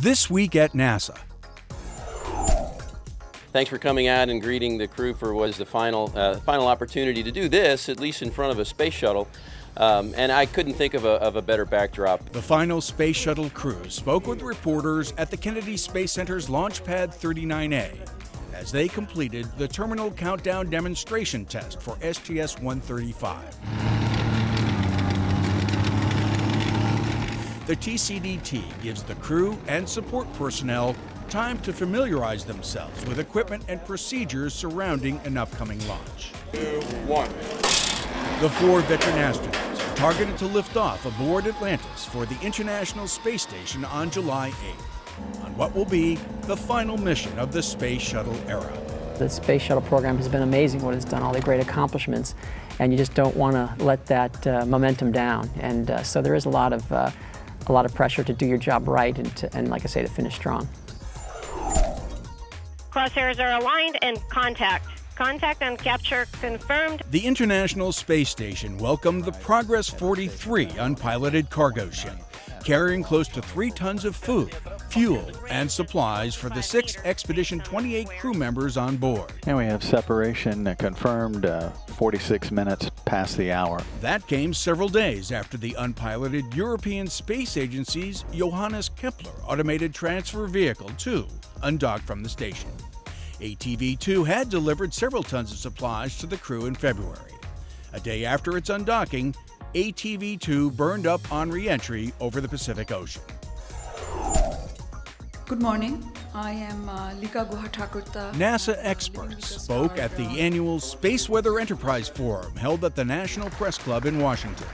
This week at NASA. Thanks for coming out and greeting the crew for what is the final opportunity to do this, at least in front of a space shuttle. And I couldn't think of a better backdrop. The final Space Shuttle crew spoke with reporters at the Kennedy Space Center's Launch Pad 39A as they completed the terminal countdown demonstration test for STS-135. The TCDT gives the crew and support personnel time to familiarize themselves with equipment and procedures surrounding an upcoming launch. 2, 1. The 4 veteran astronauts are targeted to lift off aboard Atlantis for the International Space Station on July 8th, on what will be the final mission of the Space Shuttle era. The Space Shuttle program has been amazing, what it's done, all the great accomplishments, and you just don't want to let that momentum down. And so there is a lot of pressure to do your job right and like I say, to finish strong. Crosshairs are aligned and contact. Contact and capture confirmed. The International Space Station welcomed the Progress 43 unpiloted cargo ship, carrying close to 3 tons of food, fuel, and supplies for the 6 Expedition 28 crew members on board. And we have separation confirmed 46 minutes past the hour. That came several days after the unpiloted European Space Agency's Johannes Kepler automated transfer vehicle 2 undocked from the station. ATV-2 had delivered several tons of supplies to the crew in February. A day after its undocking, ATV-2 burned up on re-entry over the Pacific Ocean. Good morning. I am Lika Guhathakurta. NASA experts spoke at the annual Space Weather Enterprise Forum held at the National Press Club in Washington.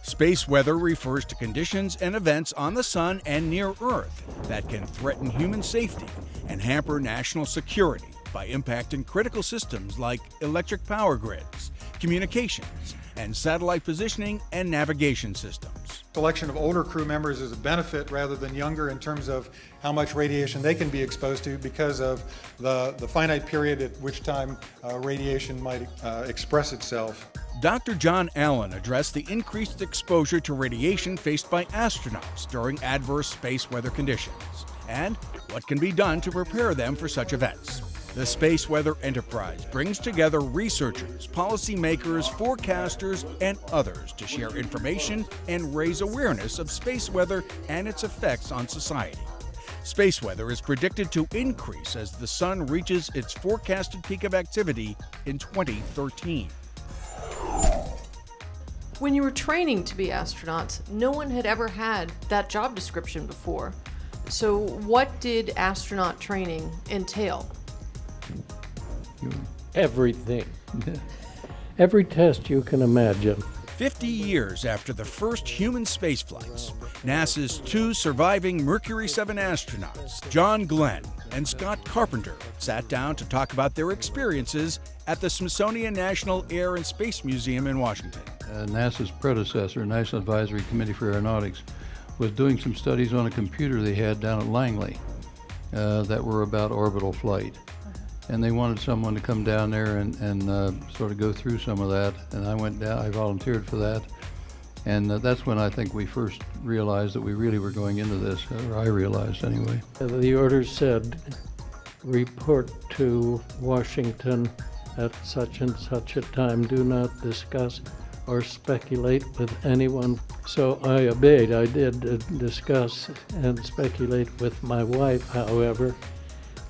Space weather refers to conditions and events on the Sun and near Earth that can threaten human safety and hamper national security by impacting critical systems like electric power grids, communications, and satellite positioning and navigation systems. Selection of older crew members is a benefit rather than younger in terms of how much radiation they can be exposed to because of the finite period at which time radiation might express itself. Dr. John Allen addressed the increased exposure to radiation faced by astronauts during adverse space weather conditions and what can be done to prepare them for such events. The Space Weather Enterprise brings together researchers, policymakers, forecasters, and others to share information and raise awareness of space weather and its effects on society. Space weather is predicted to increase as the Sun reaches its forecasted peak of activity in 2013. When you were training to be astronauts, no one had ever had that job description before. So what did astronaut training entail? Everything. Every test you can imagine. 50 years after the first human spaceflights, NASA's 2 surviving Mercury 7 astronauts, John Glenn and Scott Carpenter, sat down to talk about their experiences at the Smithsonian National Air and Space Museum in Washington. NASA's predecessor, National Advisory Committee for Aeronautics, was doing some studies on a computer they had down at Langley that were about orbital flight. And they wanted someone to come down there and sort of go through some of that. And I went down, I volunteered for that. And that's when I think we first realized that we really were going into this, or I realized anyway. The orders said, report to Washington at such and such a time. Do not discuss or speculate with anyone. So I obeyed. I did discuss and speculate with my wife, however.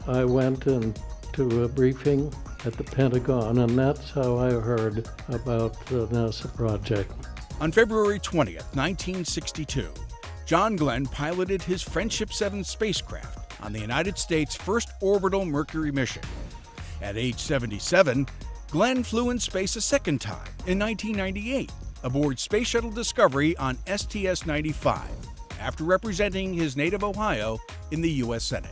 I went to a briefing at the Pentagon, and that's how I heard about the NASA project. On February 20th, 1962, John Glenn piloted his Friendship 7 spacecraft on the United States' first orbital Mercury mission. At age 77, Glenn flew in space a second time in 1998 aboard Space Shuttle Discovery on STS-95 after representing his native Ohio in the U.S. Senate.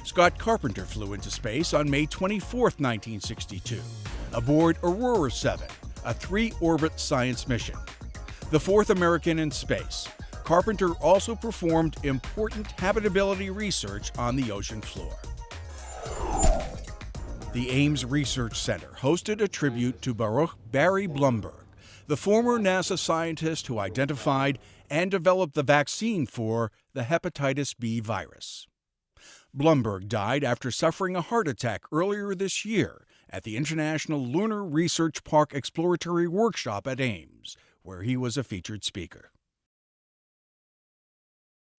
Scott Carpenter flew into space on May 24, 1962, aboard Aurora 7, a 3-orbit science mission. The 4th American in space, Carpenter also performed important habitability research on the ocean floor. The Ames Research Center hosted a tribute to Baruch Barry Blumberg, the former NASA scientist who identified and developed the vaccine for the hepatitis B virus. Blumberg died after suffering a heart attack earlier this year at the International Lunar Research Park Exploratory Workshop at Ames, where he was a featured speaker.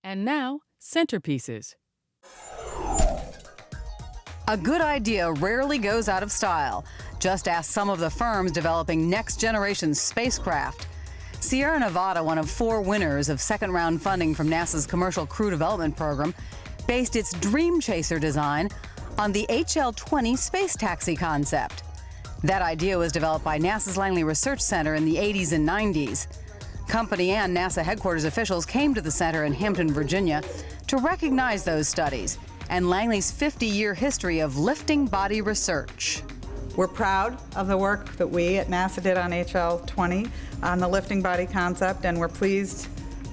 And now, centerpieces. A good idea rarely goes out of style. Just ask some of the firms developing next-generation spacecraft. Sierra Nevada, one of 4 winners of second-round funding from NASA's Commercial Crew Development Program, based its Dream Chaser design on the HL-20 space taxi concept. That idea was developed by NASA's Langley Research Center in the 80s and 90s. Company and NASA headquarters officials came to the center in Hampton, Virginia, to recognize those studies and Langley's 50-year history of lifting body research. We're proud of the work that we at NASA did on HL-20 on the lifting body concept, and we're pleased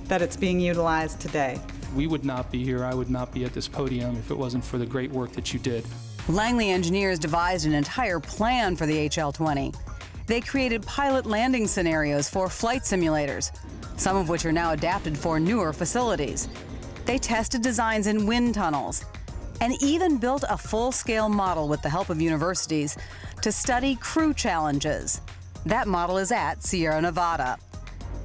that it's being utilized today. We would not be here, I would not be at this podium if it wasn't for the great work that you did. Langley engineers devised an entire plan for the HL-20. They created pilot landing scenarios for flight simulators, some of which are now adapted for newer facilities. They tested designs in wind tunnels and even built a full-scale model with the help of universities to study crew challenges. That model is at Sierra Nevada.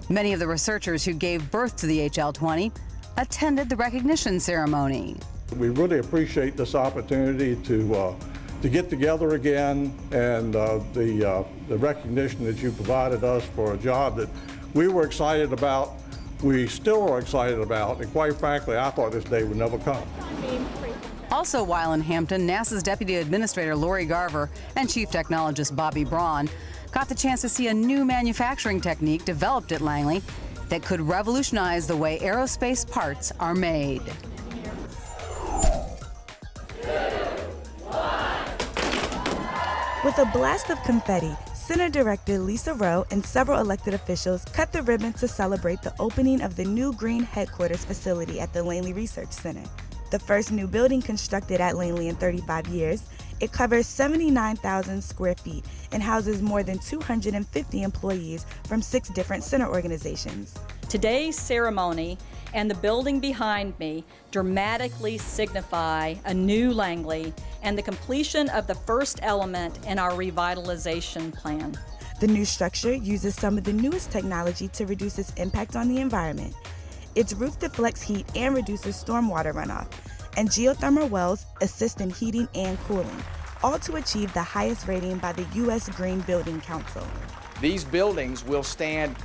Many of the researchers who gave birth to the HL-20 attended the recognition ceremony. We really appreciate this opportunity to get together again, and the recognition that you provided us for a job that we were excited about, we still are excited about, and quite frankly, I thought this day would never come. Also while in Hampton, NASA's Deputy Administrator Lori Garver and Chief Technologist Bobby Braun got the chance to see a new manufacturing technique developed at Langley that could revolutionize the way aerospace parts are made. With a blast of confetti, Center Director Lisa Rowe and several elected officials cut the ribbon to celebrate the opening of the new green headquarters facility at the Langley Research Center. The first new building constructed at Langley in 35 years, it covers 79,000 square feet and houses more than 250 employees from 6 different center organizations. Today's ceremony and the building behind me dramatically signify a new Langley and the completion of the first element in our revitalization plan. The new structure uses some of the newest technology to reduce its impact on the environment. Its roof deflects heat and reduces stormwater runoff, and geothermal wells assist in heating and cooling, all to achieve the highest rating by the U.S. Green Building Council. These buildings will stand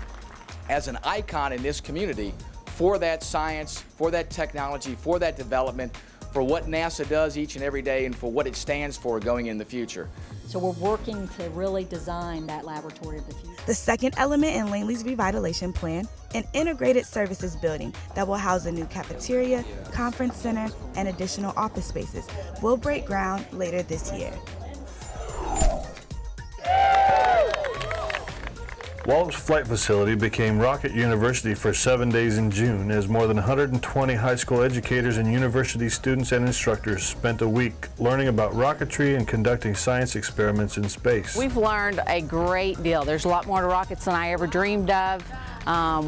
as an icon in this community for that science, for that technology, for that development, for what NASA does each and every day, and for what it stands for going in the future. So we're working to really design that laboratory of the future. The second element in Langley's revitalization plan, an integrated services building that will house a new cafeteria, conference center, and additional office spaces, will break ground later this year. Wallops Flight Facility became Rocket University for 7 days in June as more than 120 high school educators and university students and instructors spent a week learning about rocketry and conducting science experiments in space. We've learned a great deal. There's a lot more to rockets than I ever dreamed of.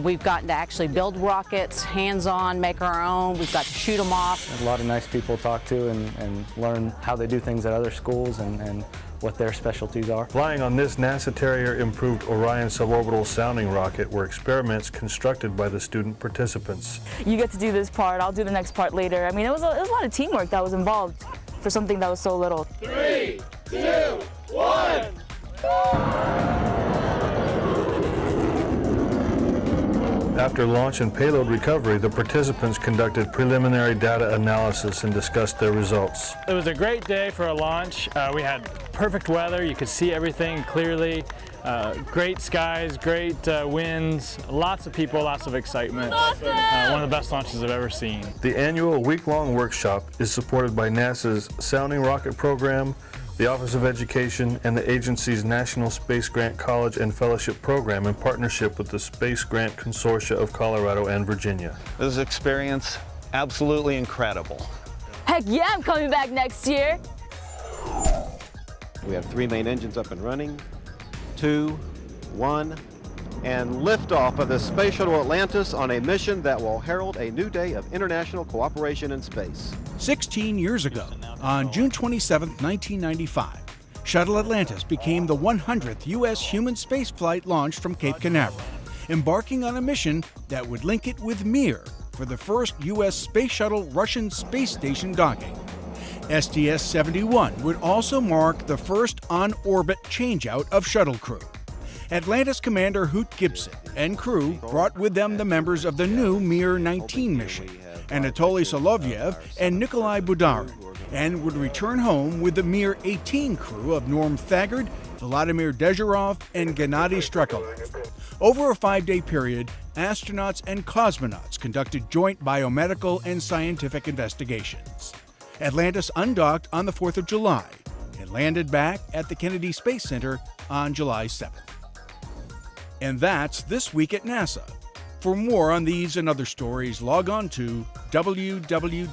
We've gotten to actually build rockets, hands-on, make our own. We've got to shoot them off. A lot of nice people to talk to and learn how they do things at other schools and what their specialties are. Flying on this NASA Terrier improved Orion suborbital sounding rocket were experiments constructed by the student participants. You get to do this part, I'll do the next part later. I mean, it was a lot of teamwork that was involved for something that was so little. 3, 2, 1. After launch and payload recovery, the participants conducted preliminary data analysis and discussed their results. It was a great day for a launch. We had perfect weather. You could see everything clearly. Great skies, great winds, lots of people, lots of excitement. Awesome! One of the best launches I've ever seen. The annual week-long workshop is supported by NASA's Sounding Rocket Program, the Office of Education, and the agency's National Space Grant College and Fellowship Program in partnership with the Space Grant Consortia of Colorado and Virginia. This experience, absolutely incredible. Heck yeah, I'm coming back next year. We have 3 main engines up and running. 2, 1, and liftoff of the Space Shuttle Atlantis on a mission that will herald a new day of international cooperation in space. 16 years ago, on June 27, 1995, Shuttle Atlantis became the 100th U.S. human spaceflight launched from Cape Canaveral, embarking on a mission that would link it with Mir for the first U.S. Space Shuttle Russian space station docking. STS-71 would also mark the first on-orbit changeout of shuttle crew. Atlantis Commander Hoot Gibson and crew brought with them the members of the new Mir-19 mission, Anatoly Solovyev and Nikolai Budarin, and would return home with the Mir-18 crew of Norm Thagard, Vladimir Dezhurov, and Gennady Strekalov. Over a 5-day period, astronauts and cosmonauts conducted joint biomedical and scientific investigations. Atlantis undocked on the 4th of July and landed back at the Kennedy Space Center on July 7th. And that's This Week at NASA. For more on these and other stories, log on to www.nasa.gov.